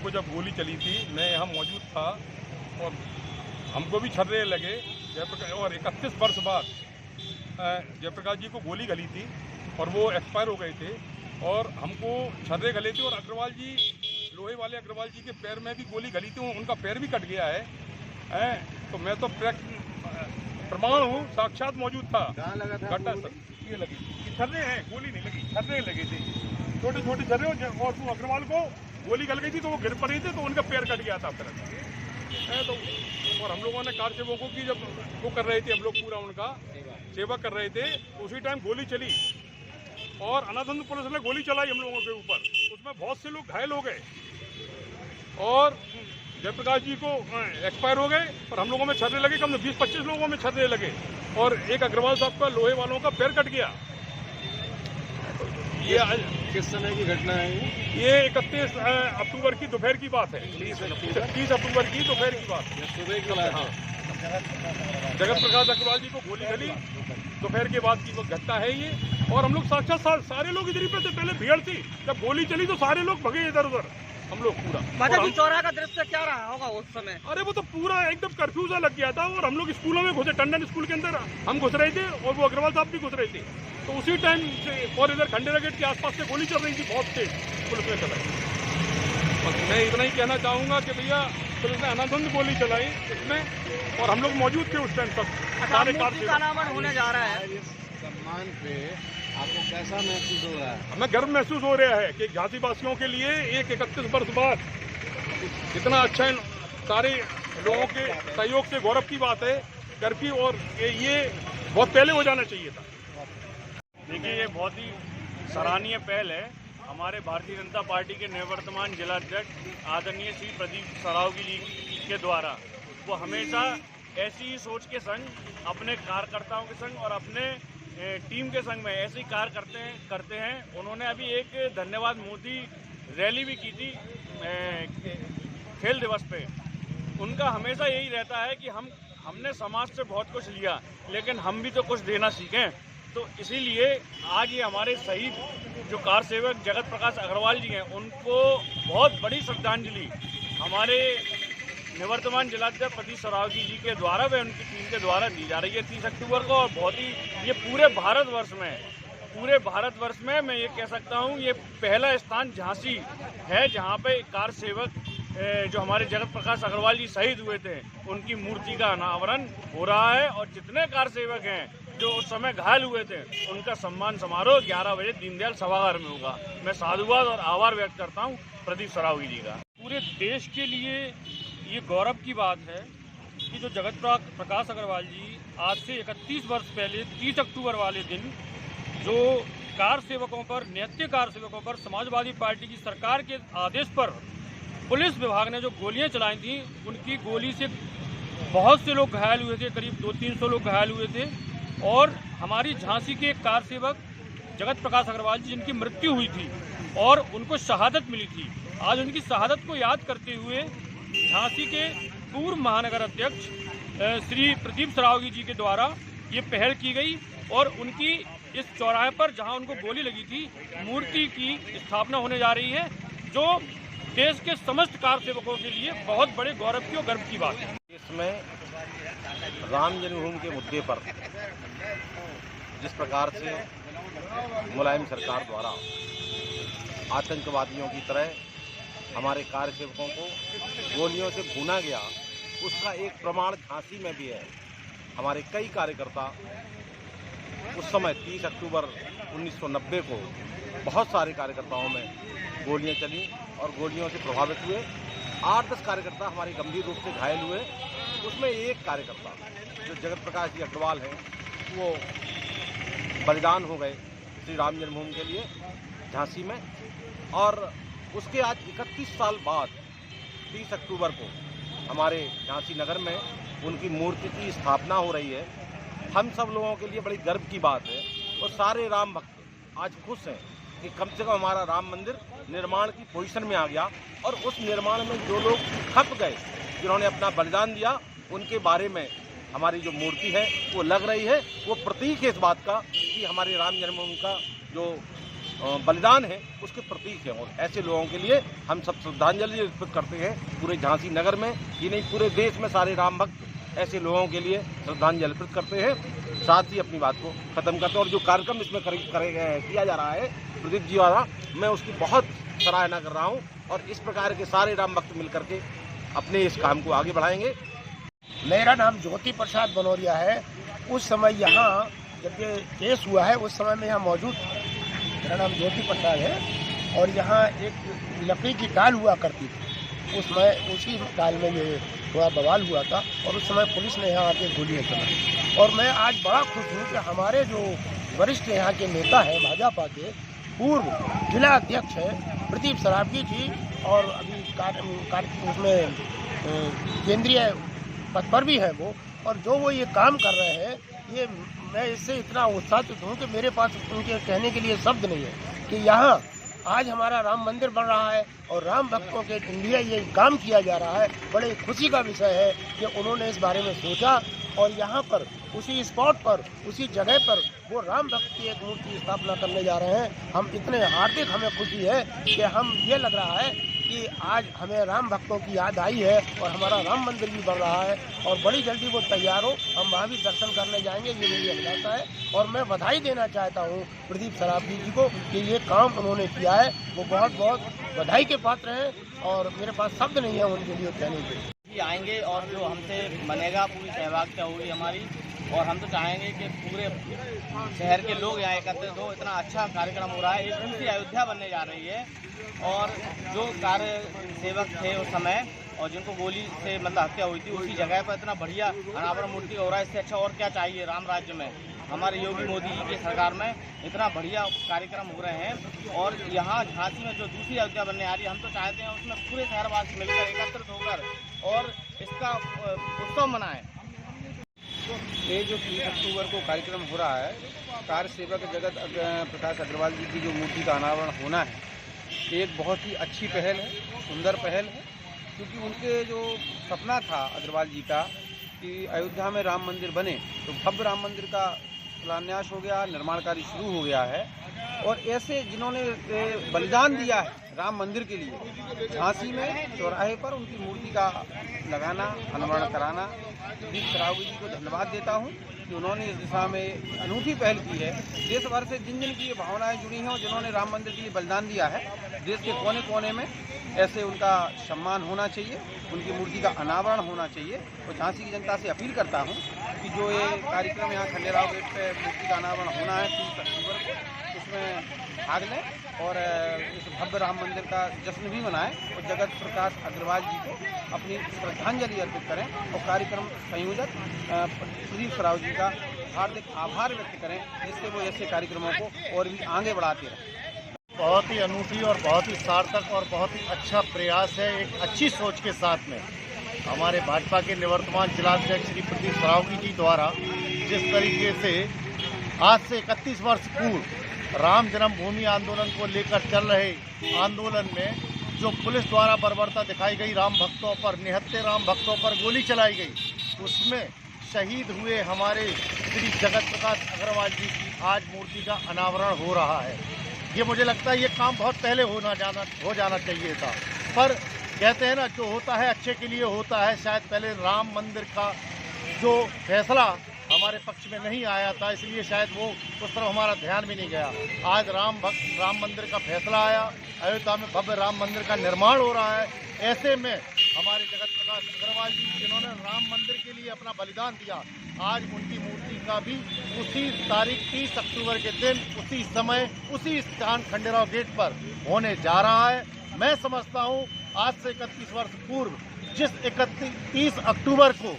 को जब गोली चली थी मैं यहाँ मौजूद था और हमको भी छर्रे लगे। जयप्रकाश और 31 वर्ष बाद जयप्रकाश जी को गोली गली थी और वो एक्सपायर हो गए थे और हमको छर्रे गले थे। और अग्रवाल जी, लोहे वाले अग्रवाल जी के पैर में भी गोली गली थी, उनका पैर भी कट गया है। तो मैं तो प्रमाण हूँ, साक्षात मौजूद था। घटना ये लगी, छर्रे हैं, गोली नहीं लगी, छर्रे लगे थे, छोटे छोटे छर्रे। और वो अग्रवाल को गोली गल गई थी तो वो गिर पड़ी थे तो उनका पैर कट गया था फिर। तो और हम लोगों ने कार सेवकों की जब वो कर रहे थे, हम लोग पूरा उनका सेवा कर रहे थे, तो उसी टाइम गोली चली और अनाथंद पुलिस ने गोली चलाई हम लोगों के ऊपर। उसमें बहुत से लोग घायल हो गए और जयप्रकाश जी को एक्सपायर हो गए और हम लोगों में छर्रे लगे, कम से 20-25 लोगों में छर्रे लगे और एक अग्रवाल साहब का, लोहे वालों का पैर कट गया। ये किस समय की घटना है ये 31 अक्टूबर की दोपहर की बात है। 30 अक्टूबर की दोपहर की बात है। सुबह की बात है। जगत प्रकाश अग्रवाल जी को गोली गली दोपहर के बाद की वो घटना है ये। और हम लोग साक्षात सारे लोग इधर ही पे थे, पहले भीड़ थी, जब गोली चली तो सारे लोग भगे इधर उधर, हम लोग पूरा। माता चौराहा का दृश्य क्या रहा होगा उस समय? अरे वो तो पूरा एकदम कर्फ्यू सा लग गया था और हम लोग स्कूलों में घुसे, टंडन स्कूल के अंदर हम घुस रहे थे और वो अग्रवाल साहब भी घुस रहे थे। तो उसी टाइम से और इधर खंडेरा गेट के आसपास से गोली चल रही थी, बहुत तेज पुलिस ने चलाई। और मैं इतना ही कहना चाहूँगा कि भैया पुलिस ने अनाथंद गोली चलाई इसमें और हम लोग मौजूद थे उस टाइम तक। सारे मूर्ति का अनावरण होने जा रहा है, इस सम्मान पे आपको कैसा महसूस हो रहा है? हमें गर्व महसूस हो रहा है कि झांसी वासियों के लिए एक 31 वर्ष बाद इतना अच्छा सारे लोगों के सहयोग से गौरव की बात है, गर्व की। और ये बहुत पहले हो जाना चाहिए था। देखिए, ये बहुत ही सराहनीय पहल है हमारे भारतीय जनता पार्टी के निवर्तमान जिलाध्यक्ष आदरणीय श्री प्रदीप सरावगी जी के द्वारा। वो हमेशा ऐसी ही सोच के संग अपने कार्यकर्ताओं के संग और अपने टीम के संग में ऐसे ही कार्य करते हैं। उन्होंने अभी एक धन्यवाद मोदी रैली भी की थी खेल दिवस पे। उनका हमेशा यही रहता है कि हमने समाज से बहुत कुछ लिया लेकिन हम भी तो कुछ देना सीखें। तो इसीलिए आज ये हमारे शहीद जो कार सेवक जगत प्रकाश अग्रवाल जी हैं, उनको बहुत बड़ी श्रद्धांजलि हमारे निवर्तमान जिलाध्यक्ष प्रदीप सरावगी जी के द्वारा व उनकी टीम के द्वारा दी जा रही है 30 अक्टूबर को। और बहुत ही ये पूरे भारतवर्ष में मैं ये कह सकता हूँ ये पहला स्थान झांसी है जहाँ पे कार सेवक जो हमारे जगत प्रकाश अग्रवाल जी शहीद हुए थे उनकी मूर्ति का अनावरण हो रहा है। और जितने कार सेवक हैं जो उस समय घायल हुए थे उनका सम्मान समारोह 11 बजे दीनदयाल सभागार में होगा। मैं साधुवाद और आभार व्यक्त करता हूँ प्रदीप सरावगी जी का। पूरे देश के लिए ये गौरव की बात है कि जो जगत प्रकाश अग्रवाल जी आज से 31 वर्ष पहले 30 अक्टूबर वाले दिन जो कार सेवकों पर, निहत्थे कार सेवकों पर समाजवादी पार्टी की सरकार के आदेश पर पुलिस विभाग ने जो गोलियां चलाई थी, उनकी गोली से बहुत से लोग घायल हुए थे, करीब 200-300 लोग घायल हुए थे। और हमारी झांसी के कार सेवक जगत प्रकाश अग्रवाल जी जिनकी मृत्यु हुई थी और उनको शहादत मिली थी, आज उनकी शहादत को याद करते हुए झांसी के पूर्व महानगर अध्यक्ष श्री प्रदीप सरावगी जी के द्वारा ये पहल की गई और उनकी इस चौराहे पर जहां उनको गोली लगी थी मूर्ति की स्थापना होने जा रही है, जो देश के समस्त कार सेवकों के लिए बहुत बड़े गौरव की और गर्व की बात है। इसमें राम जन्मभूमि के मुद्दे पर जिस प्रकार से मुलायम सरकार द्वारा आतंकवादियों की तरह हमारे कार सेवकों को गोलियों से भूना गया, उसका एक प्रमाण झांसी में भी है। हमारे कई कार्यकर्ता उस समय 30 अक्टूबर 1990 को बहुत सारे कार्यकर्ताओं में गोलियां चली और गोलियों से प्रभावित हुए। 8-10 कार्यकर्ता हमारे गंभीर रूप से घायल हुए। उसमें एक कार्यकर्ता जो जगत प्रकाश जी अग्रवाल हैं वो बलिदान हो गए श्री राम जन्मभूमि के लिए झांसी में। और उसके आज 31 साल बाद 30 अक्टूबर को हमारे झांसी नगर में उनकी मूर्ति की स्थापना हो रही है। हम सब लोगों के लिए बड़ी गर्व की बात है और सारे राम भक्त आज खुश हैं कि कम से कम हमारा राम मंदिर निर्माण की पोजीशन में आ गया। और उस निर्माण में जो लोग खप गए, जिन्होंने अपना बलिदान दिया, उनके बारे में हमारी जो मूर्ति है वो लग रही है। वो प्रतीक है इस बात का कि हमारे राम जन्मभूमि का जो बलिदान है उसके प्रतीक हैं। और ऐसे लोगों के लिए हम सब श्रद्धांजलि अर्पित करते हैं पूरे झांसी नगर में, ही नहीं पूरे देश में सारे राम भक्त ऐसे लोगों के लिए श्रद्धांजलि अर्पित करते हैं। साथ ही अपनी बात को ख़त्म करते हैं। और जो कार्यक्रम इसमें किया जा रहा है प्रदीप जी द्वारा, मैं उसकी बहुत सराहना कर रहा हूँ। और इस प्रकार के सारे राम भक्त मिल करके अपने इस काम को आगे बढ़ाएंगे। मेरा नाम ज्योति प्रसाद बनोरिया है। उस समय यहाँ जब ये केस हुआ है उस समय मैं यहाँ मौजूद था। मेरा नाम ज्योति प्रसाद है और यहाँ एक लकड़ी की डाल हुआ करती थी, उसी डाल में ये थोड़ा बवाल हुआ था और उस समय पुलिस ने यहाँ आके गोलियाँ चलाई। और मैं आज बड़ा खुश हूँ कि हमारे जो वरिष्ठ यहाँ के नेता हैं भाजपा के पूर्व जिला अध्यक्ष हैं प्रदीप सरावगी जी, और अभी उसमें केंद्रीय पद पर भी है वो, और जो वो ये काम कर रहे हैं, ये मैं इससे इतना उत्साहित हूँ कि मेरे पास उनके कहने के लिए शब्द नहीं है कि यहाँ आज हमारा राम मंदिर बन रहा है और राम भक्तों के लिए ये काम किया जा रहा है। बड़े खुशी का विषय है कि उन्होंने इस बारे में सोचा और यहाँ पर उसी स्पॉट पर उसी जगह पर वो राम भक्त की एक मूर्ति स्थापना करने जा रहे हैं। हम इतने हार्दिक हमें खुशी है कि हम ये लग रहा है कि आज हमें राम भक्तों की याद आई है और हमारा राम मंदिर भी बन रहा है और बड़ी जल्दी वो तैयार हो, हम वहाँ भी दर्शन करने जाएंगे, ये मेरी अभिलाषा है। और मैं बधाई देना चाहता हूँ प्रदीप सरावगी जी को कि ये काम उन्होंने किया है, वो बहुत बहुत बधाई के पात्र हैं और मेरे पास शब्द नहीं है उनके लिए कहने के। आएंगे और जो हमसे बनेगा पूरी सहभागिता होगी हमारी, और हम तो चाहेंगे कि पूरे शहर के लोग यहाँ एकत्रित हो। इतना अच्छा कार्यक्रम हो रहा है, एक दूसरी अयोध्या बनने जा रही है। और जो कार्य सेवक थे उस समय और जिनको गोली से मतलब हत्या हुई थी, उसी जगह पर इतना बढ़िया अनावरण मूर्ति हो रहा है। इससे अच्छा और क्या चाहिए राम राज्य में। हमारे योगी मोदी जी की सरकार में इतना बढ़िया कार्यक्रम हो रहे हैं। और यहाँ झांसी में जो दूसरी अयोध्या बनने आ रही है, हम तो चाहते हैं उसमें पूरे शहरवासी मिलकर एकत्रित होकर और इसका उत्सव मनाएं। ये जो 30 अक्टूबर को कार्यक्रम हो रहा है, कार्य सेवक जगत प्रकाश अग्रवाल जी की जो मूर्ति का अनावरण होना है, एक बहुत ही अच्छी पहल है, सुंदर पहल है। क्योंकि उनके जो सपना था अग्रवाल जी का कि अयोध्या में राम मंदिर बने, तो भव्य राम मंदिर का शिलान्यास हो गया, निर्माण कार्य शुरू हो गया है। और ऐसे जिन्होंने बलिदान दिया है राम मंदिर के लिए, झांसी में चौराहे पर उनकी मूर्ति का लगाना, अनावरण कराना, प्रदीप सरावगी जी को धन्यवाद देता हूं कि उन्होंने इस दिशा में अनूठी पहल की है। देश भर से जिन जिन की ये भावनाएं जुड़ी हैं और जिन्होंने राम मंदिर के लिए बलिदान दिया है, देश के कोने कोने में ऐसे उनका सम्मान होना चाहिए, उनकी मूर्ति का अनावरण होना चाहिए। और झांसी की जनता से अपील करता हूँ कि जो ये कार्यक्रम यहाँ खंडेराव गेट पे मूर्ति का अनावरण होना है 30 अक्टूबर को, उसमें भाग लें और इस भव्य राम मंदिर का जश्न भी मनाएं और जगत प्रकाश अग्रवाल जी को अपनी श्रद्धांजलि अर्पित करें। और कार्यक्रम संयोजक प्रदीप सरावगी जी का हार्दिक आभार व्यक्त करें, जिससे वो ऐसे कार्यक्रमों को और भी आगे बढ़ाते रहें। बहुत ही अनूठी और बहुत ही सार्थक और बहुत ही अच्छा प्रयास है, एक अच्छी सोच के साथ में हमारे भाजपा के निवर्तमान जिलाध्यक्ष श्री प्रदीप सरावगी जी द्वारा जिस तरीके से आज से 31 वर्ष पूर्व राम जन्मभूमि आंदोलन को लेकर चल रहे आंदोलन में जो पुलिस द्वारा बर्बरता दिखाई गई राम भक्तों पर, निहत्थे राम भक्तों पर गोली चलाई गई, उसमें शहीद हुए हमारे श्री जगत प्रकाश अग्रवाल जी की आज मूर्ति का अनावरण हो रहा है। ये मुझे लगता है ये काम बहुत पहले हो जाना चाहिए था, पर कहते हैं ना जो होता है अच्छे के लिए होता है। शायद पहले राम मंदिर का जो फैसला हमारे पक्ष में नहीं आया था, इसलिए शायद वो उस तरफ हमारा ध्यान भी नहीं गया। आज राम मंदिर का फैसला आया, अयोध्या में भव्य राम मंदिर का निर्माण हो रहा है। ऐसे में हमारे जगत प्रकाश अग्रवाल जी जिन्होंने राम मंदिर के लिए अपना बलिदान दिया, आज उनकी मूर्ति का भी उसी तारीख 30 अक्टूबर के दिन उसी समय उसी स्थान खंडेराव गेट पर होने जा रहा है। मैं समझता हूँ आज से 31 वर्ष पूर्व जिस 30 अक्टूबर को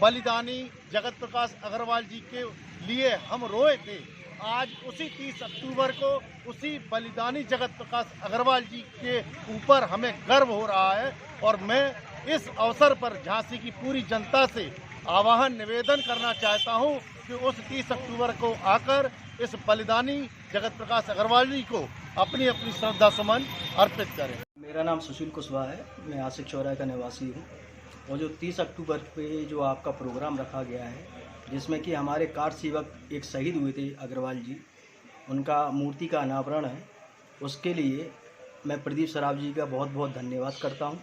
बलिदानी जगत प्रकाश अग्रवाल जी के लिए हम रोए थे, आज उसी 30 अक्टूबर को उसी बलिदानी जगत प्रकाश अग्रवाल जी के ऊपर हमें गर्व हो रहा है। और मैं इस अवसर पर झांसी की पूरी जनता से आह्वान निवेदन करना चाहता हूं कि उस 30 अक्टूबर को आकर इस बलिदानी जगत प्रकाश अग्रवाल जी को अपनी अपनी श्रद्धा सुमन अर्पित करें। मेरा नाम सुशील कुशवाहा है, मैं आशिक चौराहे का निवासी हूँ। और जो 30 अक्टूबर पे जो आपका प्रोग्राम रखा गया है, जिसमें कि हमारे कार सेवक एक शहीद हुए थे अग्रवाल जी, उनका मूर्ति का अनावरण है, उसके लिए मैं प्रदीप सराफ जी का बहुत बहुत धन्यवाद करता हूं।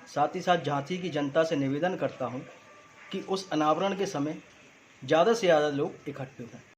साथ ही साथ झांसी की जनता से निवेदन करता हूं कि उस अनावरण के समय ज़्यादा से ज़्यादा लोग इकट्ठे हों।